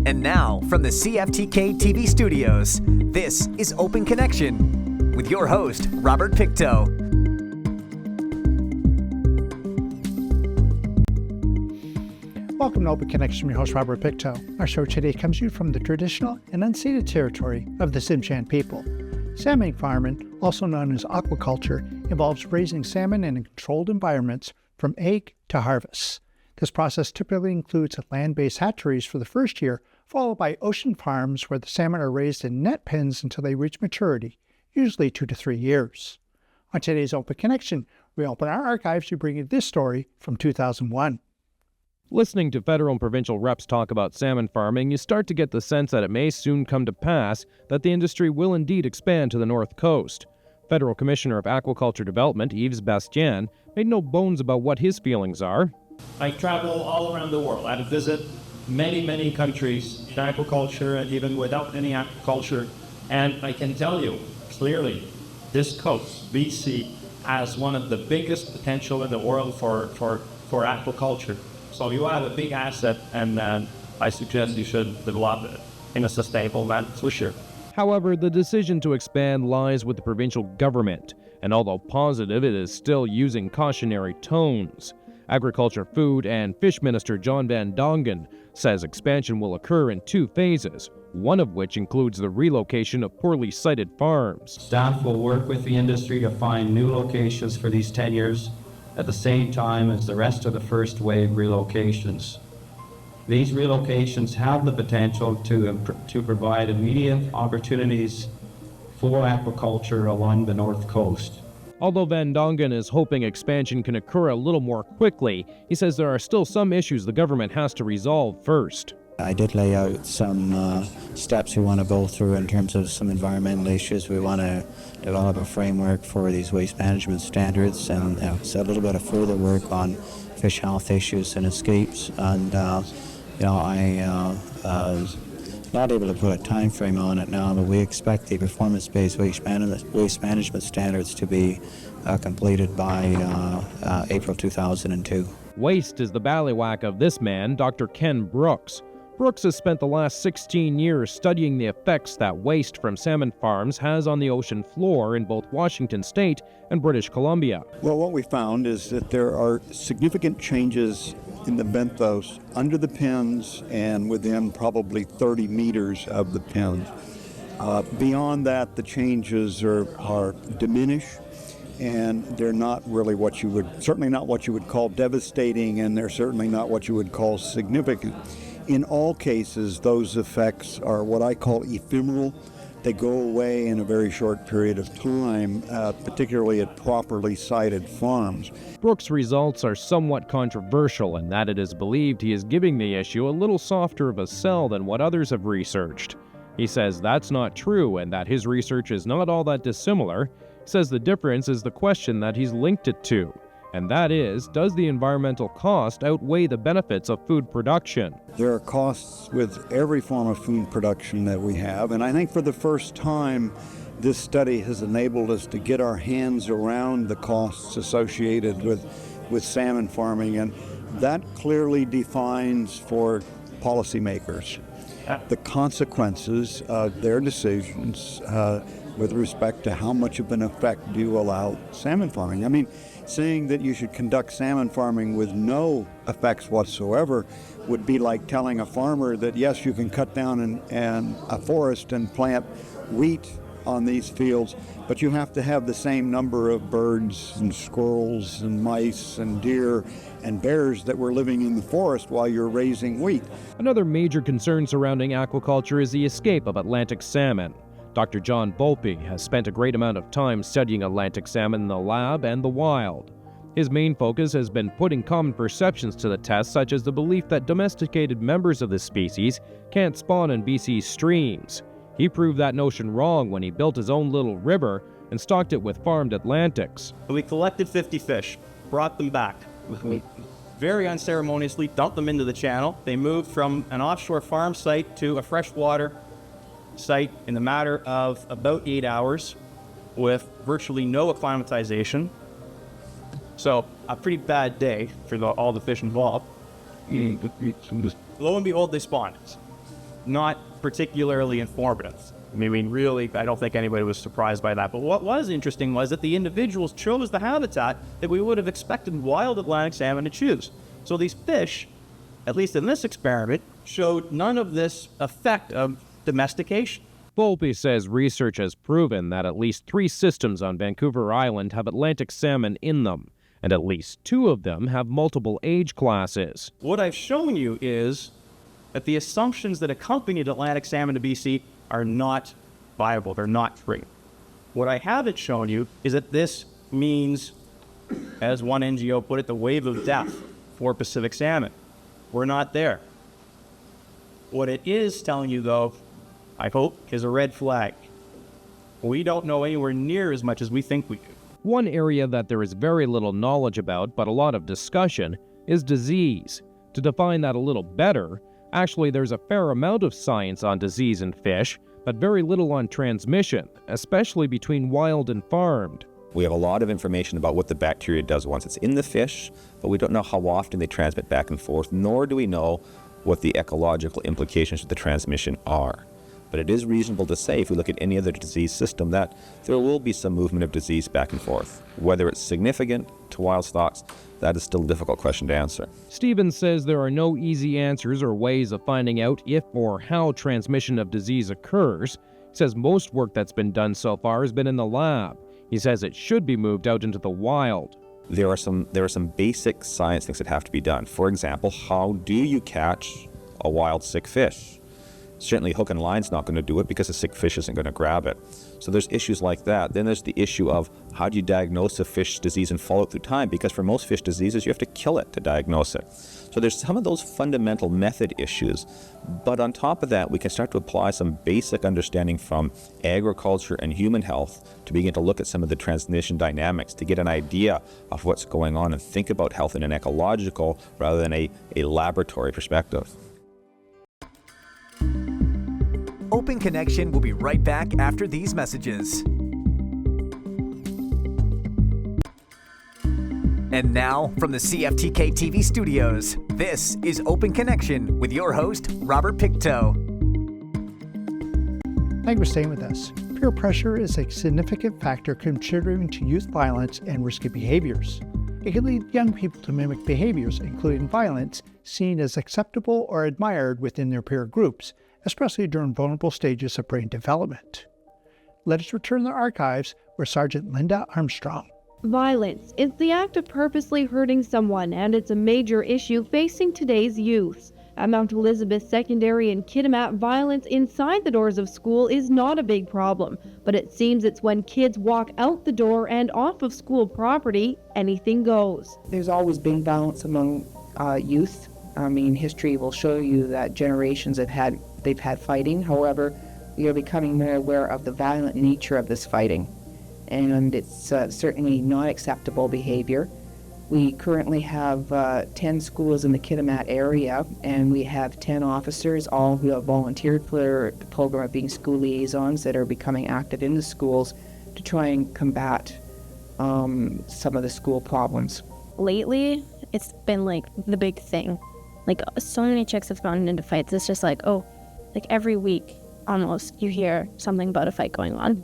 And now, from the CFTK-TV studios, this is Open Connection with your host, Robert Pictou. Welcome to Open Connection, your host, Robert Pictou. Our show today comes to you from the traditional and unceded territory of the Tsimshian people. Salmon farming, also known as aquaculture, involves raising salmon in controlled environments from egg to harvest. This process typically includes land-based hatcheries for the first year, followed by ocean farms where the salmon are raised in net pens until they reach maturity, usually 2 to 3 years. On today's Open Connection, we open our archives to bring you this story from 2001. Listening to federal and provincial reps talk about salmon farming, you start to get the sense that it may soon come to pass that the industry will indeed expand to the North Coast. Federal Commissioner of Aquaculture Development, Yves Bastien, made no bones about what his feelings are. I travel all around the world. I visit many countries in aquaculture and even without any aquaculture. And I can tell you clearly, this coast, BC, has one of the biggest potential in the world for aquaculture. So you have a big asset, and I suggest you should develop it in a sustainable manner for sure. However, the decision to expand lies with the provincial government, and although positive, it is still using cautionary tones. Agriculture, Food and Fish Minister John Van Dongen says expansion will occur in 2 phases, one of which includes the relocation of poorly sited farms. Staff will work with the industry to find new locations for these tenures at the same time as the rest of the first wave relocations. These relocations have the potential to provide immediate opportunities for aquaculture along the North Coast. Although Van Dongen is hoping expansion can occur a little more quickly, he says there are still some issues the government has to resolve first. I did lay out some steps we want to go through in terms of some environmental issues. We want to develop a framework for these waste management standards and a little bit of further work on fish health issues and escapes. And I'm not able to put a time frame on it now, but we expect the performance-based waste management standards to be completed by April 2002. Waste is the ballywhack of this man, Dr. Ken Brooks. Brooks has spent the last 16 years studying the effects that waste from salmon farms has on the ocean floor in both Washington State and British Columbia. Well, what we found is that there are significant changes in the benthos under the pens and within probably 30 meters of the pens. Beyond that, the changes are diminished, and they're not really certainly not what you would call devastating, and they're certainly not what you would call significant. In all cases, those effects are what I call ephemeral. They go away in a very short period of time, particularly at properly sited farms. Brooks' results are somewhat controversial in that it is believed he is giving the issue a little softer of a sell than what others have researched. He says that's not true and that his research is not all that dissimilar. He says the difference is the question that he's linked it to. And that is, does the environmental cost outweigh the benefits of food production? There are costs with every form of food production that we have, and I think for the first time, this study has enabled us to get our hands around the costs associated with salmon farming, and that clearly defines for policymakers the consequences of their decisions with respect to how much of an effect do you allow salmon farming. I mean, saying that you should conduct salmon farming with no effects whatsoever would be like telling a farmer that, yes, you can cut down a forest and plant wheat on these fields, but you have to have the same number of birds and squirrels and mice and deer and bears that were living in the forest while you're raising wheat. Another major concern surrounding aquaculture is the escape of Atlantic salmon. Dr. John Volpe has spent a great amount of time studying Atlantic salmon in the lab and the wild. His main focus has been putting common perceptions to the test, such as the belief that domesticated members of the species can't spawn in BC's streams. He proved that notion wrong when he built his own little river and stocked it with farmed Atlantics. We collected 50 fish, brought them back. We very unceremoniously dumped them into the channel. They moved from an offshore farm site to a freshwater site in the matter of about 8 hours with virtually no acclimatization. So a pretty bad day for all the fish involved. Lo and behold, they spawned. not particularly informative. I mean, really, I don't think anybody was surprised by that. But what was interesting was that the individuals chose the habitat that we would have expected wild Atlantic salmon to choose. So these fish, at least in this experiment, showed none of this effect of domestication. Volpe says research has proven that at least 3 systems on Vancouver Island have Atlantic salmon in them, and at least 2 of them have multiple age classes. What I've shown you is that the assumptions that accompanied Atlantic salmon to BC are not viable. They're not true. What I haven't shown you is that this means, as one NGO put it, the wave of death for Pacific salmon. We're not there. What it is telling you, though, I hope, is a red flag. We don't know anywhere near as much as we think we do. One area that there is very little knowledge about, but a lot of discussion, is disease. To define that a little better, actually there's a fair amount of science on disease in fish, but very little on transmission, especially between wild and farmed. We have a lot of information about what the bacteria does once it's in the fish, but we don't know how often they transmit back and forth, nor do we know what the ecological implications of the transmission are. But it is reasonable to say, if we look at any other disease system, that there will be some movement of disease back and forth. Whether it's significant to wild stocks, that is still a difficult question to answer. Stevens says there are no easy answers or ways of finding out if or how transmission of disease occurs. He says most work that's been done so far has been in the lab. He says it should be moved out into the wild. There are some basic science things that have to be done. For example, how do you catch a wild sick fish? Certainly hook and line's not going to do it because a sick fish isn't going to grab it. So there's issues like that. Then there's the issue of how do you diagnose a fish disease and follow it through time, because for most fish diseases you have to kill it to diagnose it. So there's some of those fundamental method issues. But on top of that, we can start to apply some basic understanding from agriculture and human health to begin to look at some of the transmission dynamics, to get an idea of what's going on and think about health in an ecological rather than a laboratory perspective. Open Connection will be right back after these messages. And now, from the CFTK-TV studios, this is Open Connection with your host, Robert Pictou. Thank you for staying with us. Peer pressure is a significant factor contributing to youth violence and risky behaviors. It can lead young people to mimic behaviors, including violence, seen as acceptable or admired within their peer groups, especially during vulnerable stages of brain development. Let us return to the archives with Sergeant Linda Armstrong. Violence is the act of purposely hurting someone, and it's a major issue facing today's youth. At Mount Elizabeth Secondary in Kitimat, violence inside the doors of school is not a big problem, but it seems it's when kids walk out the door and off of school property, anything goes. There's always been violence among youth. I mean, history will show you that generations they've had fighting. However, we are becoming more aware of the violent nature of this fighting, and it's certainly not acceptable behavior. We currently have 10 schools in the Kitimat area, and we have 10 officers, all who have volunteered for the program of being school liaisons, that are becoming active in the schools to try and combat some of the school problems. Lately, it's been like the big thing. Like, so many chicks have gotten into fights. It's just like, oh, like every week almost you hear something about a fight going on.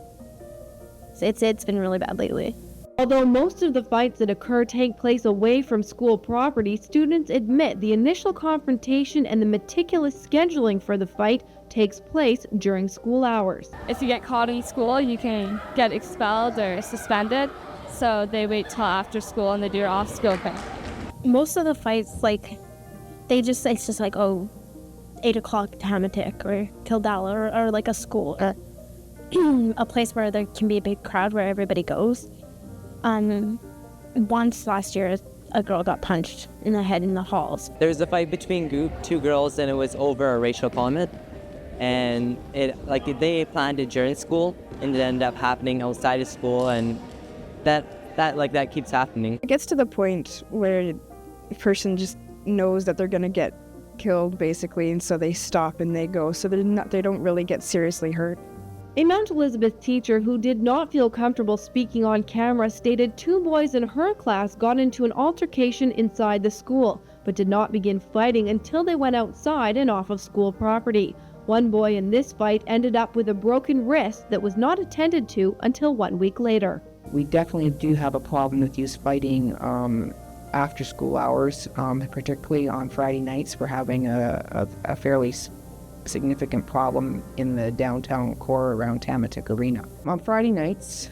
It's been really bad lately. Although most of the fights that occur take place away from school property, students admit the initial confrontation and the meticulous scheduling for the fight takes place during school hours. If you get caught in school, you can get expelled or suspended, so they wait till after school and they do an off-school thing. Most of the fights, like, it's just like, oh, 8 o'clock Tamatik or Kildala or like a school, a place where there can be a big crowd where everybody goes. Once last year, a girl got punched in the head in the halls. There was a fight between two girls, and it was over a racial comment. And they planned it during school, and it ended up happening outside of school, and that keeps happening. It gets to the point where a person just knows that they're gonna get killed, basically, and so they stop and they go. So they don't really get seriously hurt. A Mount Elizabeth teacher who did not feel comfortable speaking on camera stated 2 boys in her class got into an altercation inside the school, but did not begin fighting until they went outside and off of school property. One boy in this fight ended up with a broken wrist that was not attended to until 1 week later. We definitely do have a problem with youth fighting after school hours, particularly on Friday nights. We're having a fairly significant problem in the downtown core around Tamatik Arena. On Friday nights,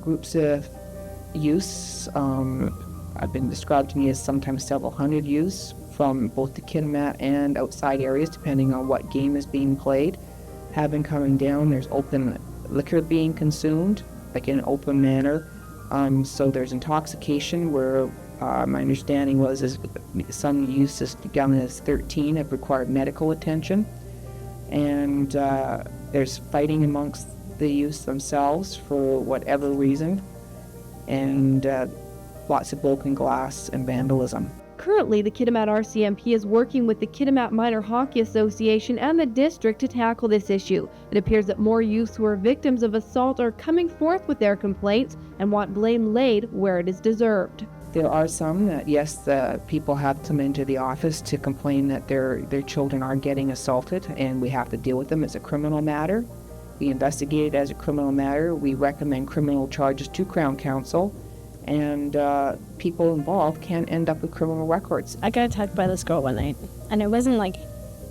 groups of youths have been described to me as sometimes several hundred youths from both the Kitimat and outside areas, depending on what game is being played, have been coming down. There's open liquor being consumed, like in an open manner. So there's intoxication where my understanding is some youths as young as 13 have required medical attention. And there's fighting amongst the youths themselves for whatever reason. And lots of broken glass and vandalism. Currently, the Kitimat RCMP is working with the Kitimat Minor Hockey Association and the district to tackle this issue. It appears that more youths who are victims of assault are coming forth with their complaints and want blame laid where it is deserved. There are some that, yes, the people have come into the office to complain that their children are getting assaulted, and we have to deal with them as a criminal matter. We investigate it as a criminal matter. We recommend criminal charges to Crown Counsel, and people involved can end up with criminal records. I got attacked by this girl one night, and it wasn't like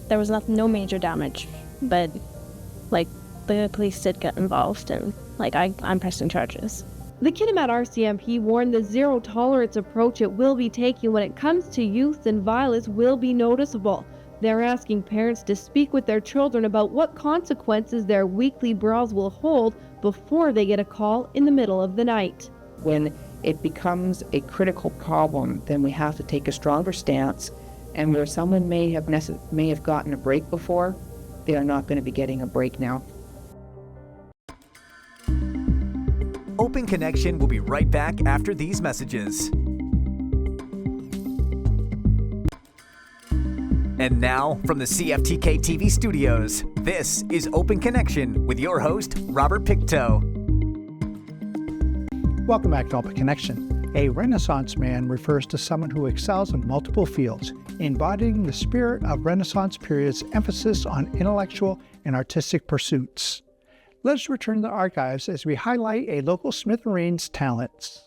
there was no major damage, but like the police did get involved, and like I'm pressing charges. The Kitimat RCMP warned the zero-tolerance approach it will be taking when it comes to youth and violence will be noticeable. They're asking parents to speak with their children about what consequences their weekly brawls will hold before they get a call in the middle of the night. When it becomes a critical problem, then we have to take a stronger stance, and where someone may have gotten a break before, they are not going to be getting a break now. Open Connection will be right back after these messages. And now, from the CFTK-TV studios, this is Open Connection with your host, Robert Pictou. Welcome back to Open Connection. A Renaissance man refers to someone who excels in multiple fields, embodying the spirit of Renaissance period's emphasis on intellectual and artistic pursuits. Let's return to the archives as we highlight a local smithereens talents.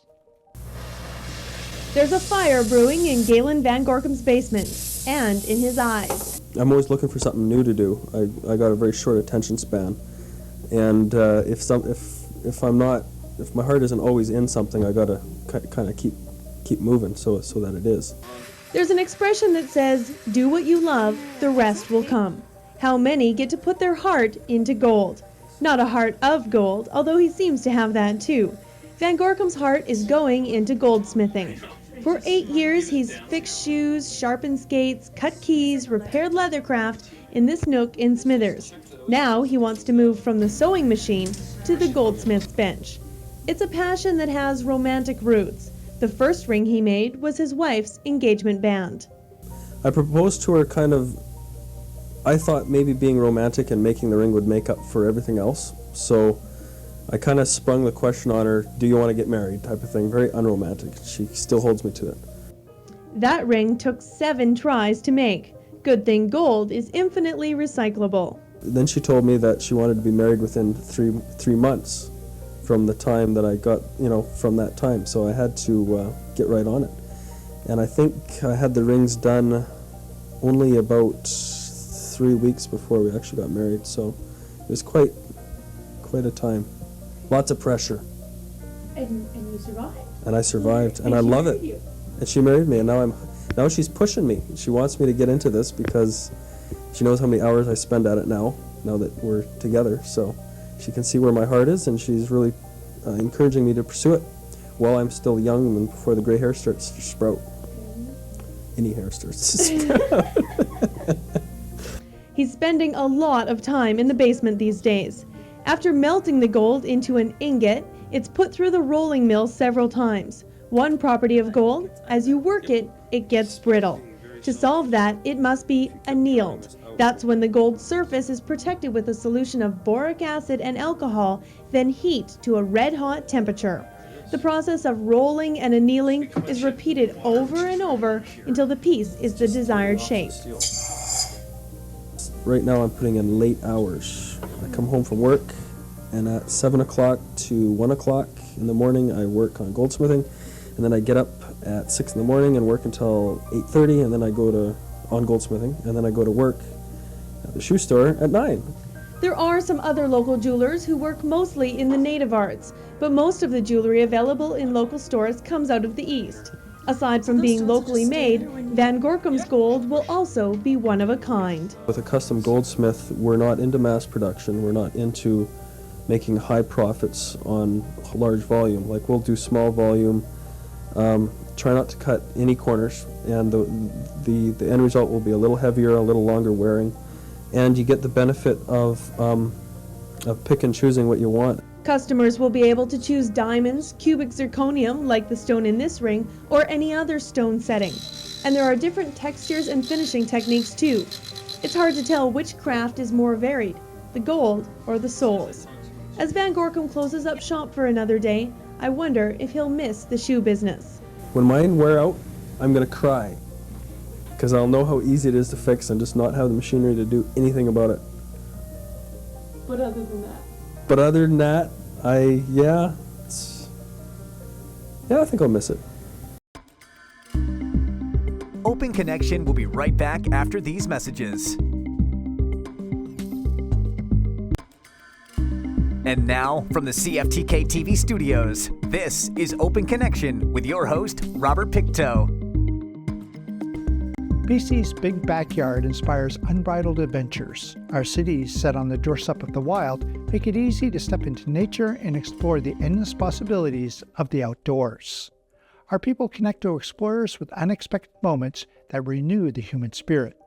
There's a fire brewing in Galen Van Gorkum's basement, and in his eyes. I'm always looking for something new to do. I got a very short attention span, and if my heart isn't always in something, I gotta kind of keep moving so that it is. There's an expression that says, "Do what you love, the rest will come." How many get to put their heart into gold? Not a heart of gold, although he seems to have that too. Van Gorkum's heart is going into goldsmithing. For 8 years, he's fixed shoes, sharpened skates, cut keys, repaired leathercraft in this nook in Smithers. Now he wants to move from the sewing machine to the goldsmith's bench. It's a passion that has romantic roots. The first ring he made was his wife's engagement band. I proposed to her I thought maybe being romantic and making the ring would make up for everything else. So I kind of sprung the question on her, do you want to get married, type of thing. Very unromantic. She still holds me to it. That ring took 7 tries to make. Good thing gold is infinitely recyclable. Then she told me that she wanted to be married within three months from the time that I got, from that time. So I had to get right on it. And I think I had the rings done only about 3 weeks before we actually got married. So it was quite a time. Lots of pressure. And you survived. And I survived, and I love it. You. And she married me, and now she's pushing me. She wants me to get into this because she knows how many hours I spend at it now that we're together. So she can see where my heart is, and she's really encouraging me to pursue it while I'm still young and before the gray hair starts to sprout. Any hair starts to sprout. He's spending a lot of time in the basement these days. After melting the gold into an ingot, it's put through the rolling mill several times. One property of gold, as you work it, it gets brittle. To solve that, it must be annealed. That's when the gold surface is protected with a solution of boric acid and alcohol, then heat to a red-hot temperature. The process of rolling and annealing is repeated over and over until the piece is the desired shape. right now I'm putting in late hours. I come home from work, and at 7 o'clock to 1 o'clock in the morning I work on goldsmithing, and then I get up at 6 in the morning and work until 8:30, and then I go on goldsmithing, and then I go to work at the shoe store at 9. There are some other local jewelers who work mostly in the native arts, but most of the jewelry available in local stores comes out of the East. Aside from being locally made, Van Gorkum's gold will also be one of a kind. With a custom goldsmith, we're not into mass production, we're not into making high profits on large volume. Like, we'll do small volume, try not to cut any corners, and the end result will be a little heavier, a little longer wearing, and you get the benefit of pick and choosing what you want. Customers will be able to choose diamonds, cubic zirconium, like the stone in this ring, or any other stone setting. And there are different textures and finishing techniques too. It's hard to tell which craft is more varied, the gold or the souls. As Van Gorkum closes up shop for another day, I wonder if he'll miss the shoe business. When mine wear out, I'm going to cry, because I'll know how easy it is to fix and just not have the machinery to do anything about it. But other than that? But other than that, I think I'll miss it. Open Connection will be right back after these messages. And now, from the CFTK-TV studios, this is Open Connection with your host, Robert Pictou. BC's big backyard inspires unbridled adventures. Our cities, set on the doorstep of the wild, make it easy to step into nature and explore the endless possibilities of the outdoors. Our people connect to explorers with unexpected moments that renew the human spirit.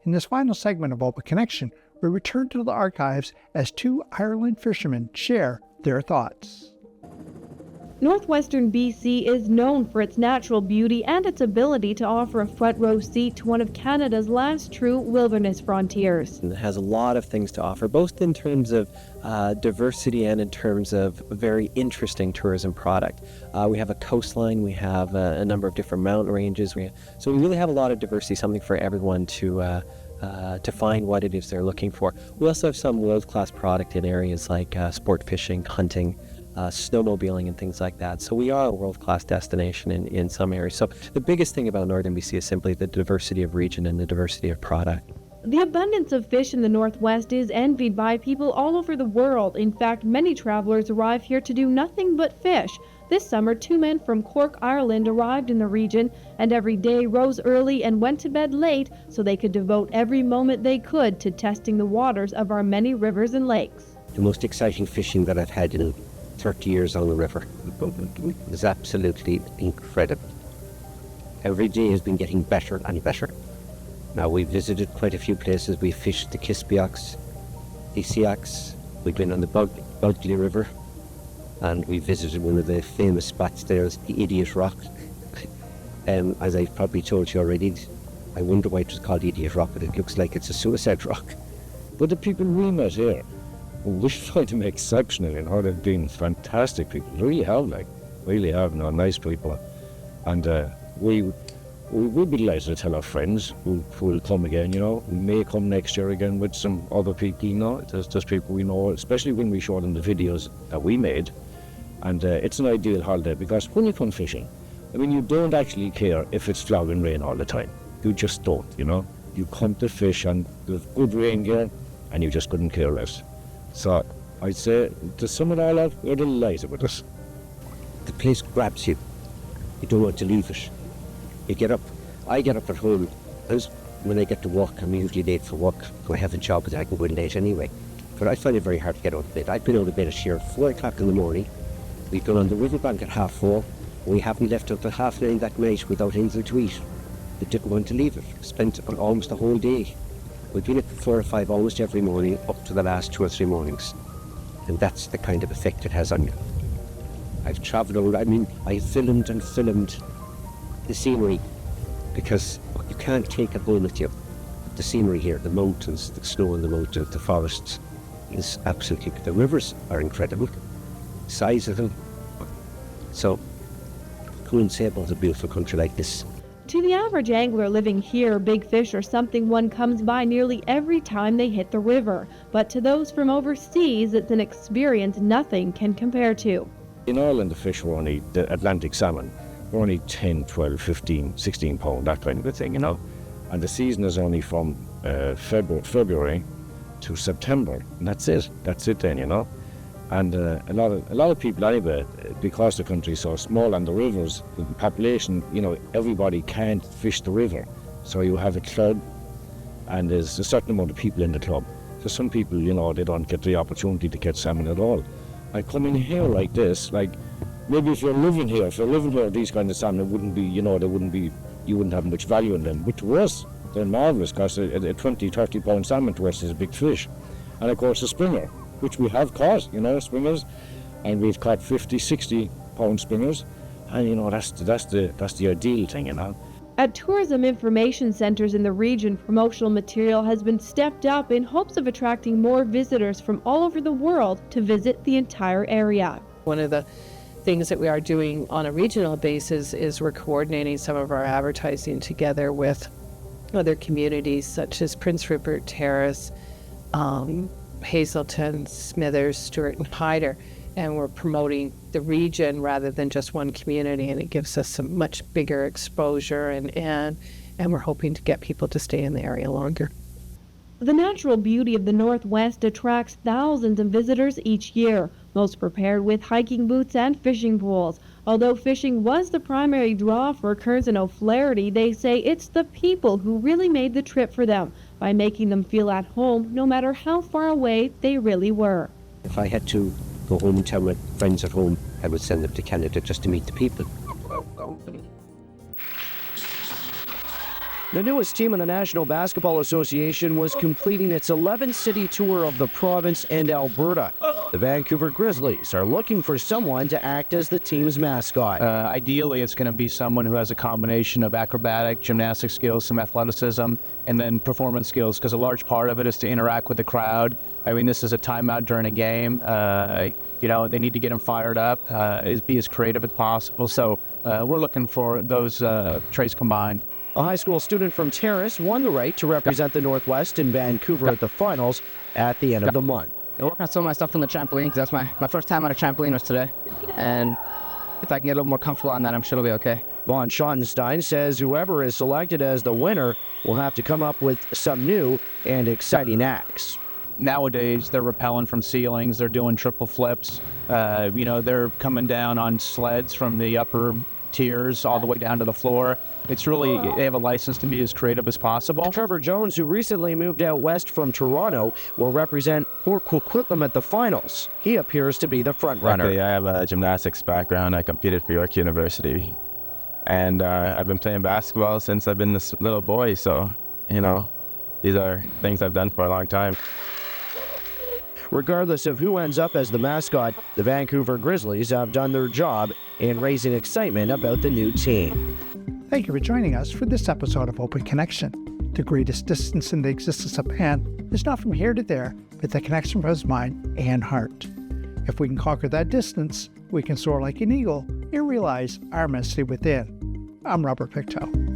In this final segment of Open Connection, we return to the archives as two Ireland fishermen share their thoughts. Northwestern BC is known for its natural beauty and its ability to offer a front row seat to one of Canada's last true wilderness frontiers. It has a lot of things to offer, both in terms of diversity and in terms of a very interesting tourism product. We have a coastline, we have a number of different mountain ranges, so we really have a lot of diversity, something for everyone to find what it is they're looking for. We also have some world-class product in areas like sport fishing, hunting, snowmobiling and things like that. So we are a world-class destination in some areas. So the biggest thing about Northern BC is simply the diversity of region and the diversity of product. The abundance of fish in the Northwest is envied by people all over the world. In fact, many travelers arrive here to do nothing but fish. This summer, 2 men from Cork, Ireland arrived in the region and every day rose early and went to bed late so they could devote every moment they could to testing the waters of our many rivers and lakes. The most exciting fishing that I've had in 30 years on the river is absolutely incredible. Every day has been getting better and better. Now, we've visited quite a few places. We fished the Kispiaks, the Siaks. We've been on the Budley River, and we visited one of the famous spots there, the Idiot Rock. As I've probably told you already, I wonder why it was called Idiot Rock, but it looks like it's a suicide rock. But the people we met here, we find them exceptional, and how they've been fantastic people. Really have, nice people. And we will be delighted to tell our friends who will come again, We may come next year again with some other people, There's people we know, especially when we show them the videos that we made. And it's an ideal holiday, because when you come fishing, you don't actually care if it's flowing rain all the time. You just don't, You come to fish and there's good rain gear, and you just couldn't care less. So I'd say to some of our lot, we're delighted with us. The place grabs you. You don't want to leave it. You get up. I get up at home. When I get to work, I'm usually late for work. So I have a job that I can go in late anyway. But I find it very hard to get out of bed. I've been out of bed at here 4 o'clock in the morning. We've gone on the riverbank at 4:30. We haven't left until 9:30 that night without anything to eat. We didn't want to leave it. Spent almost the whole day. We've been at 4 or 5 almost every morning up to the last 2 or 3 mornings. And that's the kind of effect it has on you. I've travelled, I filmed the scenery, because you can't take it home with you. The scenery here, the mountains, the snow on the mountains, the forests, is absolutely, the rivers are incredible, size of them. So, couldn't say about a beautiful country like this. To the average angler living here, big fish are something one comes by nearly every time they hit the river. But to those from overseas, it's an experience nothing can compare to. In Ireland, the fish were only, the Atlantic salmon, were only 10, 12, 15, 16 pound, that kind of a thing, you know. And the season is only from February to September, and that's it then, you know. And a lot of people anyway, because the country is so small and the rivers, the population, you know, everybody can't fish the river. So you have a club, and there's a certain amount of people in the club. So some people, you know, they don't get the opportunity to catch salmon at all. I come in here like this, like maybe if you're living here, these kind of salmon wouldn't be, you know, you wouldn't have much value in them. But to us, they're marvellous, because a 20, 30 pound salmon to us is a big fish. And of course, a springer, which we have caught, you know, springers, and we've caught 50, 60 pound springers, and you know, that's the ideal thing, you know. At tourism information centers in the region, promotional material has been stepped up in hopes of attracting more visitors from all over the world to visit the entire area. One of the things that we are doing on a regional basis is we're coordinating some of our advertising together with other communities such as Prince Rupert Terrace, Hazelton, Smithers, Stewart, and Hyder, and we're promoting the region rather than just one community, and it gives us some much bigger exposure, and we're hoping to get people to stay in the area longer. The natural beauty of the Northwest attracts thousands of visitors each year, most prepared with hiking boots and fishing poles. Although fishing was the primary draw for Kearns and O'Flaherty, they say it's the people who really made the trip for them by making them feel at home no matter how far away they really were. If I had to go home and tell my friends at home, I would send them to Canada just to meet the people. The newest team in the National Basketball Association was completing its 11-city tour of the province and Alberta. The Vancouver Grizzlies are looking for someone to act as the team's mascot. Ideally, it's going to be someone who has a combination of acrobatic, gymnastic skills, some athleticism, and then performance skills, because a large part of it is to interact with the crowd. I mean, this is a timeout during a game. You know, they need to get them fired up, be as creative as possible. So we're looking for those traits combined. A high school student from Terrace won the right to represent the Northwest in Vancouver at the finals at the end of the month. I work on some of my stuff on the trampoline, because that's my first time on a trampoline was today. And if I can get a little more comfortable on that, I'm sure it'll be okay. Von Schottenstein says whoever is selected as the winner will have to come up with some new and exciting acts. Nowadays, they're rappelling from ceilings, they're doing triple flips. You know, they're coming down on sleds from the upper tiers all the way down to the floor. It's really, they have a license to be as creative as possible. Trevor Jones, who recently moved out west from Toronto, will represent Port Coquitlam at the finals. He appears to be the front runner. Luckily, I have a gymnastics background. I competed for York University, and I've been playing basketball since I've been this little boy, so, you know, these are things I've done for a long time. Regardless of who ends up as the mascot, the Vancouver Grizzlies have done their job in raising excitement about the new team. Thank you for joining us for this episode of Open Connection. The greatest distance in the existence of man is not from here to there, but the connection from his mind and heart. If we can conquer that distance, we can soar like an eagle and realize our immensity within. I'm Robert Pictou.